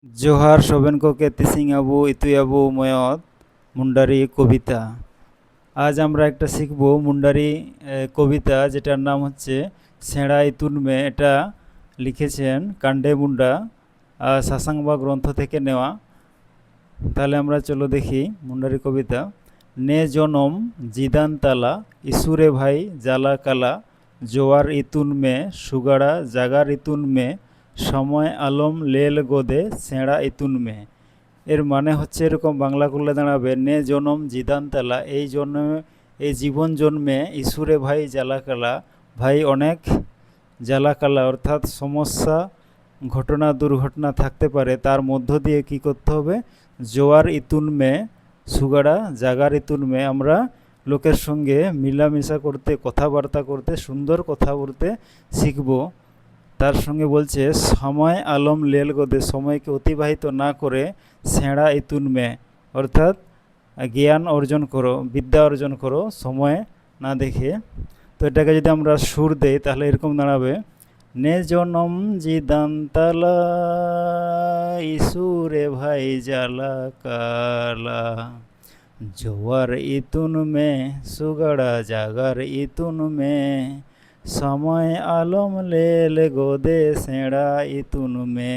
জোহার শোভেনকোকে তিসিং আবু ইতুই আবু ময়ত মুন্ডারি কবিতা। আজ আমরা একটা শিখব মুন্ডারি কবিতা, যেটার নাম হচ্ছে ছেঁড়া ইতুন মে। এটা লিখেছেন কাণ্ডে মুন্ডা, সাসাংবা গ্রন্থ থেকে নেওয়া। তাহলে আমরা চলো দেখি মুন্ডারি কবিতা। নে জনম জিদান তালা, ইসুরে ভাই জালা কালা, জোয়ার ইতুন মে সুগাড়া জাগার ইতুন মে, সময় আলম লেল গোদে ছেঁড়া ইতুন মে। এর মানে হচ্ছে এরকম, বাংলা করলে দাঁড়াবে নে জনম জিদান তালা, এই জন্মে এই জীবন জন্মে, ইসুরে ভাই জালাকালা, ভাই অনেক জালাকালা অর্থাৎ সমস্যা ঘটনা দুর্ঘটনা থাকতে পারে, তার মধ্য দিয়ে কি করতে হবে, জোয়ার ইতুন মে সুগাড়া জাগার ইতুন মে, আমরা লোকের সঙ্গে মিলামিশা করতে, কথাবার্তা করতে, সুন্দর কথা বলতে শিখব। তার সঙ্গে বলছে সময় আলম লেল গোদে, সময়কে অতিবাহিত না করে, ছেঁড়া ইতুন মে অর্থাৎ জ্ঞান অর্জন করো, বিদ্যা অর্জন করো সময় না দেখে। তো এটাকে যদি আমরা সুর দেই তাহলে এরকম দাঁড়াবে, নে জনম জিদান্তালা, ইসুরে ভাই জালা কালা, জোয়ার ইতুন মে সুগাড়া জাগার ইতুন মে, সময় আলম লেল গোদে ছেঁড়া ইতুন মে।